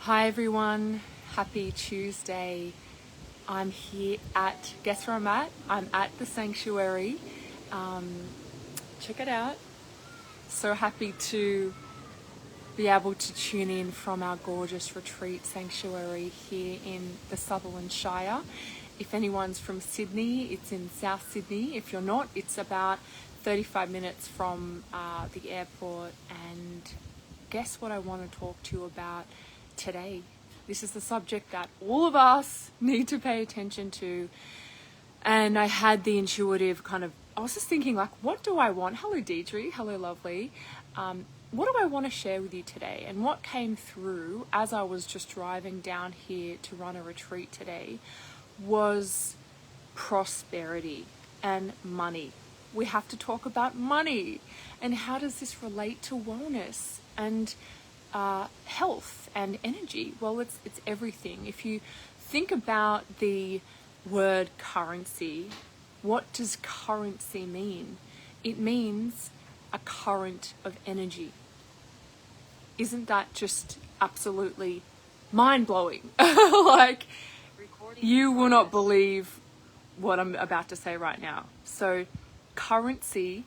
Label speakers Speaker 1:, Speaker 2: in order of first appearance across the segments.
Speaker 1: Hi everyone, happy Tuesday. I'm here at, guess where I'm at? I'm at the sanctuary. Check it out. So happy to be able to tune in from our gorgeous retreat sanctuary here in the Sutherland Shire. If anyone's from Sydney, it's in South Sydney. If you're not, it's about 35 minutes from the airport. And guess what I want to talk to you about today? This is the subject that all of us need to pay attention to. And I had the intuitive I was just thinking, like, what do I want? Hello, Deidre. Hello, lovely. What do I want to share with you today? And what came through as I was just driving down here to run a retreat today was prosperity and money. We have to talk about money. And how does this relate to wellness and health and energy? Well, it's everything. If you think about the word currency, what does currency mean? It means a current of energy. Isn't that just absolutely mind-blowing? Like, you will not believe what I'm about to say right now. So currency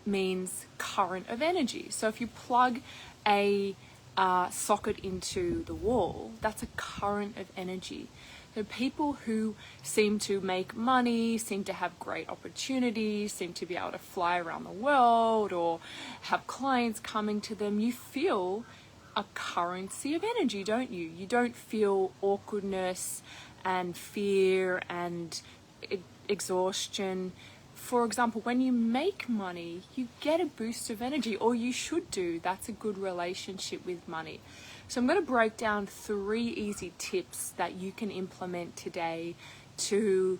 Speaker 1: means current of energy. So if you plug a socket into the wall, that's a current of energy. So people who seem to make money, seem to have great opportunities, seem to be able to fly around the world or have clients coming to them, you feel a currency of energy, don't you? You don't feel awkwardness and fear and exhaustion. For example, when you make money, you get a boost of energy, or you should do. That's a good relationship with money. So I'm going to break down 3 easy tips that you can implement today to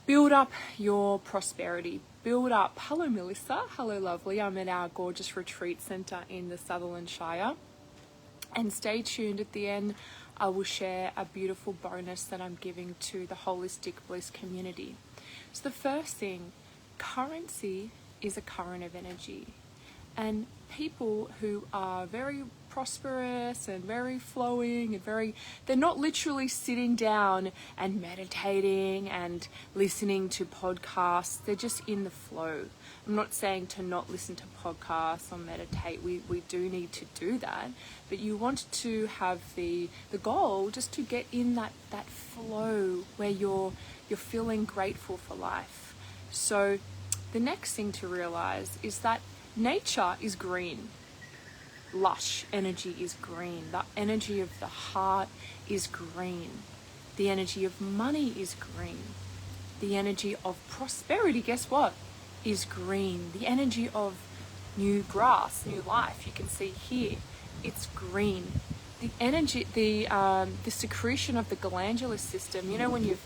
Speaker 1: build up your prosperity. Build up. Hello, Melissa. Hello, lovely. I'm at our gorgeous retreat center in the Sutherland Shire. And stay tuned at the end. I will share a beautiful bonus that I'm giving to the Holistic Bliss community. So the first thing, currency is a current of energy. And people who are very prosperous and very flowing and they're not literally sitting down and meditating and listening to podcasts. They're just in the flow. I'm not saying to not listen to podcasts or meditate. We do need to do that. But you want to have the goal just to get in that flow where you're feeling grateful for life. So the next thing to realize is that nature is green. Lush energy is green. The energy of the heart is green. The energy of money is green. The energy of prosperity, guess what? Is green. The energy of new grass, new life, you can see here, it's green. The energy, the secretion of the glandular system, you know, when you've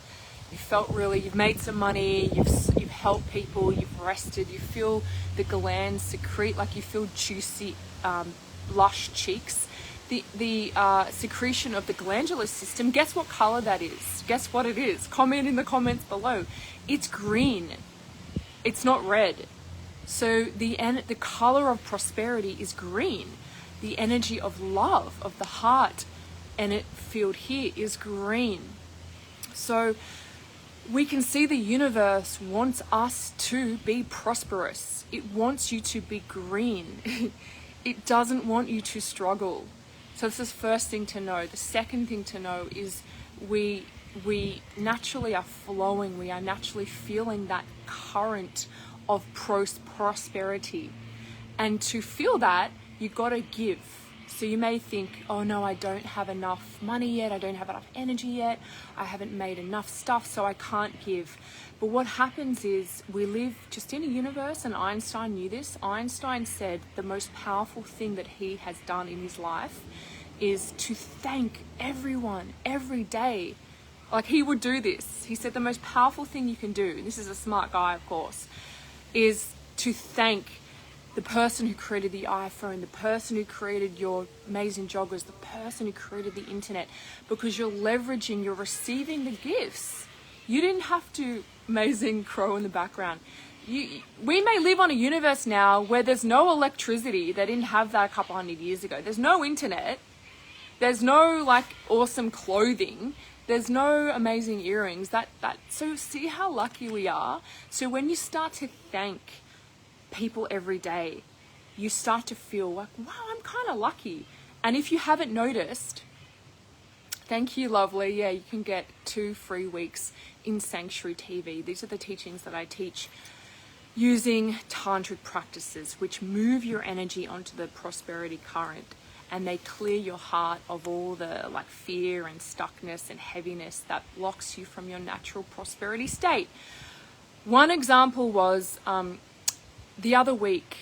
Speaker 1: made some money, you've helped people, you've rested, you feel the glands secrete, like you feel juicy, lush cheeks. The secretion of the glandular system, guess what color that is? Guess what it is? Comment in the comments below. It's green. It's not red. So the color of prosperity is green. The energy of love, of the heart, and it field here is green. So we can see the universe wants us to be prosperous. It wants you to be green. It doesn't want you to struggle. So this is the first thing to know. The second thing to know is we naturally are flowing. We are naturally feeling that current of prosperity. And to feel that, you got to give. So you may think, oh no, I don't have enough money yet. I don't have enough energy yet. I haven't made enough stuff, so I can't give. But what happens is we live just in a universe, and Einstein knew this. Einstein said the most powerful thing that he has done in his life is to thank everyone every day. Like, he would do this. He said the most powerful thing you can do, this is a smart guy, of course, is to thank the person who created the iPhone, the person who created your amazing joggers, the person who created the internet, because you're leveraging, you're receiving the gifts. You didn't have to, amazing crow in the background. We may live on a universe now where there's no electricity. They didn't have that a couple hundred years ago. There's no internet. There's no like awesome clothing. There's no amazing earrings. So see how lucky we are. So when you start to thank people every day, you start to feel like, wow, I'm kind of lucky. And if you haven't noticed, thank you, lovely. Yeah, you can get 2 free weeks in Sanctuary TV. These are the teachings that I teach using tantric practices, which move your energy onto the prosperity current, and they clear your heart of all the like fear and stuckness and heaviness that blocks you from your natural prosperity state. One example was the other week,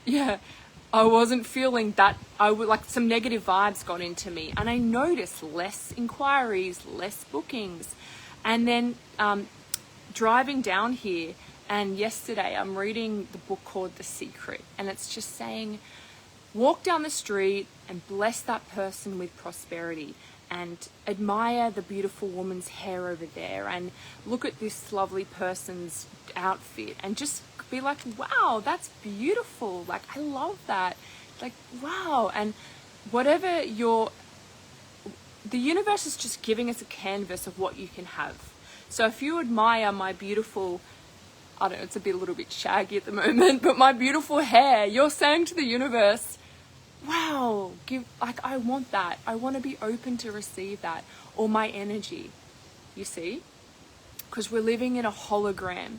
Speaker 1: I wasn't feeling that. I would like some negative vibes got into me, and I noticed less inquiries, less bookings. And then driving down here, and yesterday I'm reading the book called The Secret, and it's just saying, walk down the street and bless that person with prosperity, and admire the beautiful woman's hair over there, and look at this lovely person's outfit, and just be like, wow, that's beautiful. Like, I love that. Like, wow. And whatever the universe is just giving us a canvas of what you can have. So if you admire my beautiful, I don't know, it's a little bit shaggy at the moment, but my beautiful hair, you're saying to the universe, wow, I want that. I want to be open to receive that. Or my energy, you see? Because we're living in a hologram.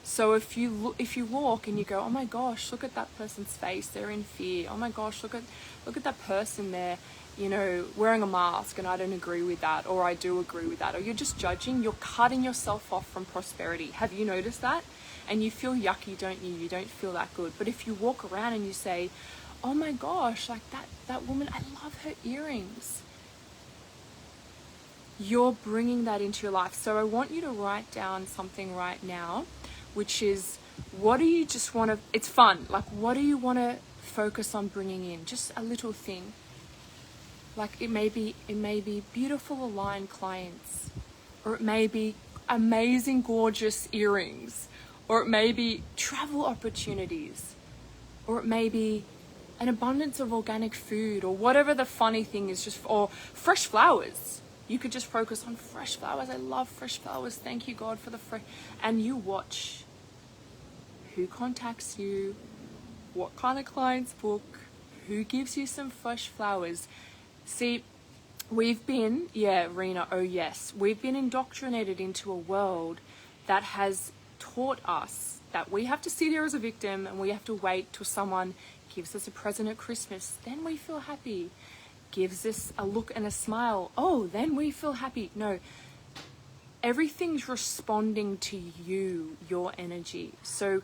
Speaker 1: So if you walk and you go, oh my gosh, look at that person's face, they're in fear. Oh my gosh, look at that person there, wearing a mask, and I don't agree with that, or I do agree with that, or you're just judging, you're cutting yourself off from prosperity. Have you noticed that? And you feel yucky, don't you? You don't feel that good. But if you walk around and you say, oh my gosh, like that woman, I love her earrings, you're bringing that into your life. So I want you to write down something right now, which is, what do you just want to, it's fun, like what do you want to focus on bringing in? Just a little thing. Like it may be beautiful aligned clients, or it may be amazing gorgeous earrings, or it may be travel opportunities, or it may be an abundance of organic food, or whatever the funny thing is, or fresh flowers. You could just focus on fresh flowers. I love fresh flowers. Thank you, God, for the fresh. And you watch who contacts you, what kind of clients book, who gives you some fresh flowers. See, we've been, Rena, oh yes, we've been indoctrinated into a world that has taught us that we have to sit here as a victim and we have to wait till someone gives us a present at Christmas, then we feel happy. Gives us a look and a smile, oh, then we feel happy. No, everything's responding to you, your energy. So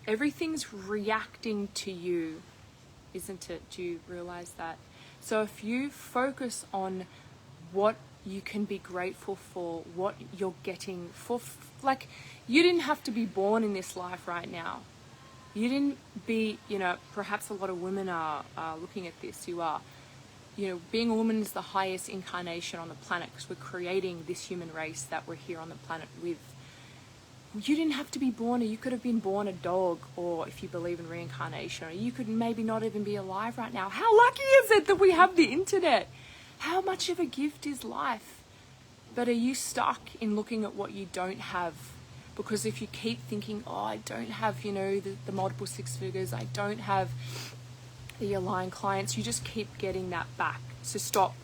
Speaker 1: everything's reacting to you, isn't it? Do you realize that? So if you focus on what you can be grateful for, what you're getting for, like, you didn't have to be born in this life right now. You didn't be, perhaps a lot of women are looking at this. You are. Being a woman is the highest incarnation on the planet, because we're creating this human race that we're here on the planet with. You didn't have to be born, or you could have been born a dog, or if you believe in reincarnation, or you could maybe not even be alive right now. How lucky is it that we have the internet? How much of a gift is life? But are you stuck in looking at what you don't have? Because if you keep thinking, oh, I don't have, the multiple 6 figures, I don't have the aligned clients, you just keep getting that back. So stop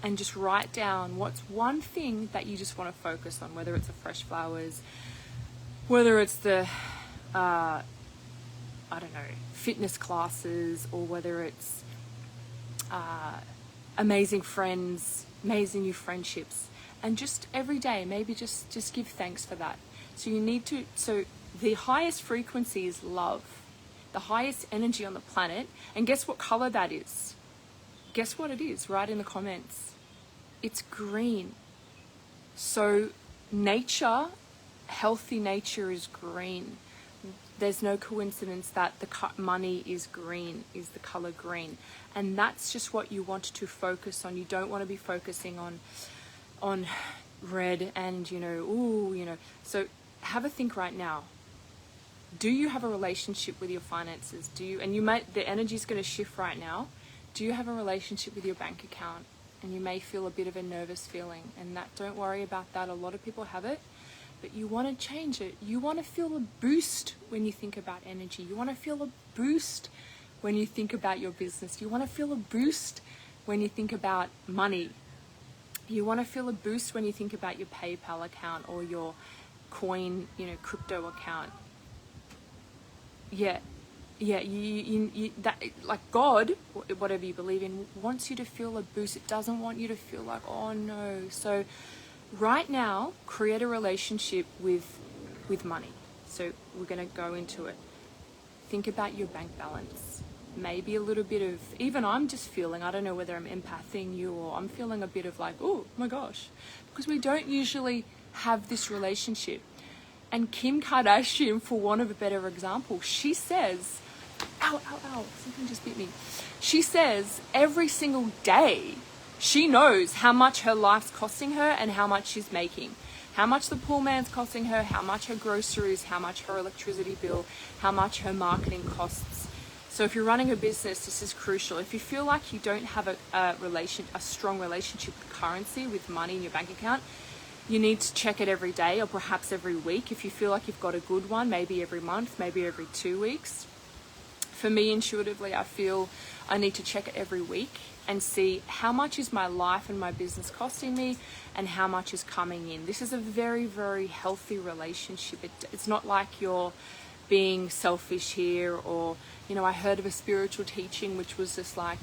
Speaker 1: and just write down what's one thing that you just want to focus on, whether it's the fresh flowers, whether it's the, fitness classes, or whether it's amazing friends, amazing new friendships. And just every day, maybe just give thanks for that. So the highest frequency is love. The highest energy on the planet. And guess what color that is? Guess what it is? Write in the comments. It's green. So nature, healthy nature is green. There's no coincidence that the money is green, is the color green. And that's just what you want to focus on. You don't want to be focusing on red and, So have a think right now. Do you have a relationship with your finances? The energy is going to shift right now. do you have a relationship with your bank account? And you may feel a bit of a nervous feeling, and that, don't worry about that. A lot of people have it, but you want to change it. You want to feel a boost when you think about energy. You want to feel a boost when you think about your business. You want to feel a boost when you think about money. You want to feel a boost when you think about your PayPal account or your coin, crypto account. Yeah, that, like, God, whatever you believe in, wants you to feel a boost. It doesn't want you to feel like, oh no. So right now, create a relationship with money. So we're going to go into it. Think about your bank balance. Maybe a little bit of, even I'm just feeling, I don't know whether I'm empathing you or I'm feeling a bit of like, oh my gosh, because we don't usually have this relationship. And Kim Kardashian, for want of a better example, she says, ow, something just bit me. She says every single day she knows how much her life's costing her and how much she's making. How much the poor man's costing her, how much her groceries, how much her electricity bill, how much her marketing costs. So if you're running a business, this is crucial. If you feel like you don't have a strong relationship with currency, with money in your bank account, you need to check it every day or perhaps every week. If you feel like you've got a good one, maybe every month, maybe every 2 weeks. For me, intuitively, I feel I need to check it every week and see how much is my life and my business costing me and how much is coming in. This is a very, very healthy relationship. It's not like you're being selfish here, or, I heard of a spiritual teaching which was just like,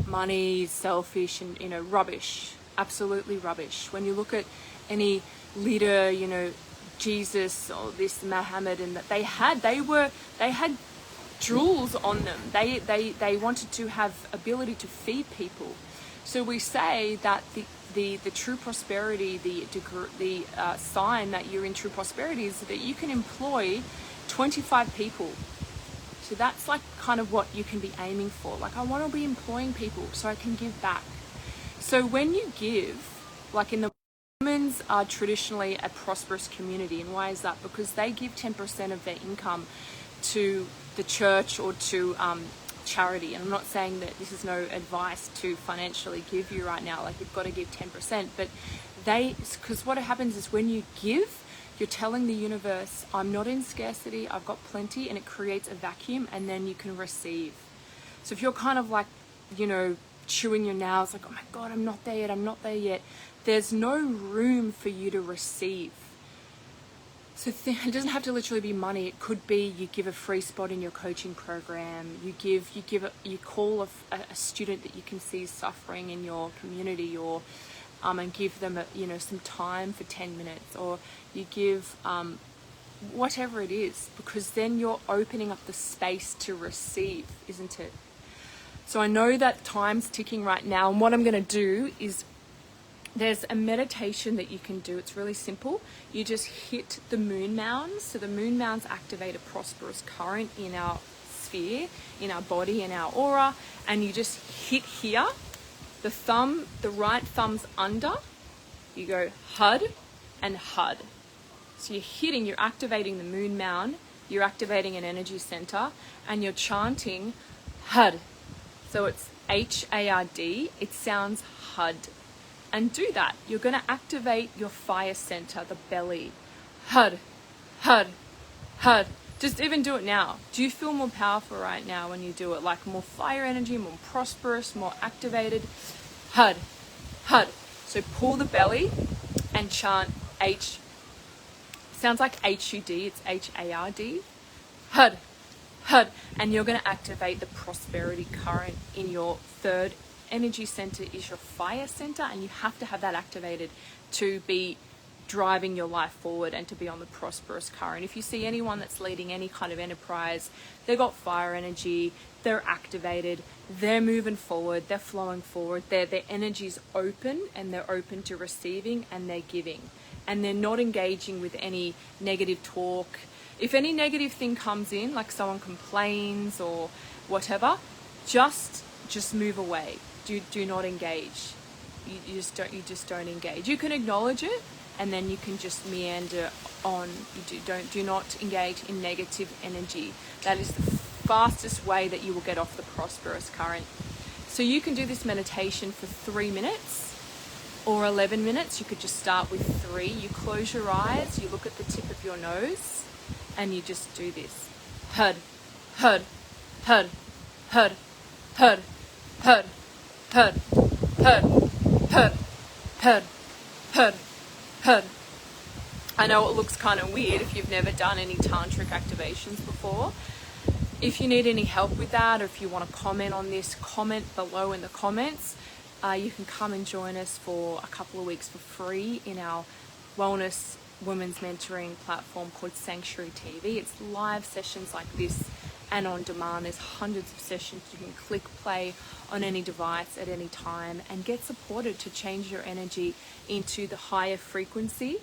Speaker 1: money is selfish and, rubbish, absolutely rubbish. When you look at any leader, Jesus or this Muhammad, and that they had jewels on them. They wanted to have ability to feed people. So we say that the true prosperity, the sign that you're in true prosperity is that you can employ 25 people. So that's like kind of what you can be aiming for. Like, I want to be employing people so I can give back. So when you give, like in the Mormons are traditionally a prosperous community. And why is that? Because they give 10% of their income to the church or to charity. And I'm not saying that this is no advice to financially give you right now, like you've got to give 10%, but because what happens is when you give, you're telling the universe, I'm not in scarcity, I've got plenty, and it creates a vacuum, and then you can receive. So if you're kind of like, chewing your nails, like, oh my God, I'm not there yet, there's no room for you to receive. So it doesn't have to literally be money. It could be you give a free spot in your coaching program. You call a student that you can see is suffering in your community, or and give them some time for 10 minutes, or you give whatever it is, because then you're opening up the space to receive, isn't it? So I know that time's ticking right now, and what I'm going to do is there's a meditation that you can do. It's really simple. You just hit the moon mounds. So the moon mounds activate a prosperous current in our sphere, in our body, in our aura, and you just hit here. The right thumb's under. You go HUD and HUD. So you're activating the moon mound, you're activating an energy center, and you're chanting HUD. So it's HARD. It sounds HUD. And do that. You're going to activate your fire center, the belly. HUD, HUD, HUD. Just even do it now. Do you feel more powerful right now when you do it? Like more fire energy, more prosperous, more activated? HUD, HUD. So pull the belly and chant H. Sounds like HUD. It's HARD. HUD, HUD. And you're going to activate the prosperity current in your third energy center is your fire center, and you have to have that activated to be driving your life forward and to be on the prosperous current. If you see anyone that's leading any kind of enterprise, they've got fire energy, they're activated, they're moving forward, they're flowing forward, their energy's open, and they're open to receiving, and they're giving, and they're not engaging with any negative talk. If any negative thing comes in, like someone complains or whatever, just move away. Do not engage. You just don't engage. You can acknowledge it, and then you can just meander on. Do not engage in negative energy. That is the fastest way that you will get off the prosperous current. So you can do this meditation for 3 minutes or 11 minutes. You could just start with 3. You close your eyes, you look at the tip of your nose, and you just do this. Hud, hud, hud, hud, hud, hud, hud, hud, hud, hud, hud, hud. I know it looks kind of weird if you've never done any tantric activations before. If you need any help with that, or if you want to comment on this, comment below in the comments. You can come and join us for a couple of weeks for free in our wellness women's mentoring platform called Sanctuary TV. It's live sessions like this and on demand. There's hundreds of sessions. You can click play on any device at any time and get supported to change your energy into the higher frequency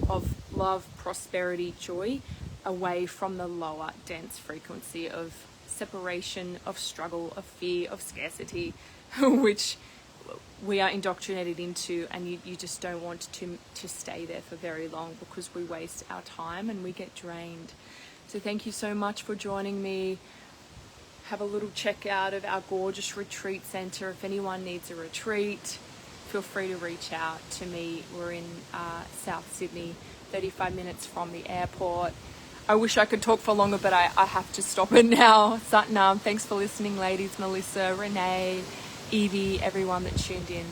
Speaker 1: of love, prosperity, joy, away from the lower dense frequency of separation, of struggle, of fear, of scarcity, which we are indoctrinated into, and you just don't want to stay there for very long, because we waste our time and we get drained. So thank you so much for joining me. Have a little check out of our gorgeous retreat center. If anyone needs a retreat, feel free to reach out to me. We're in South Sydney, 35 minutes from the airport. I wish I could talk for longer, but I have to stop it now. Satnam, thanks for listening, ladies. Melissa, Renee, Evie, everyone that tuned in.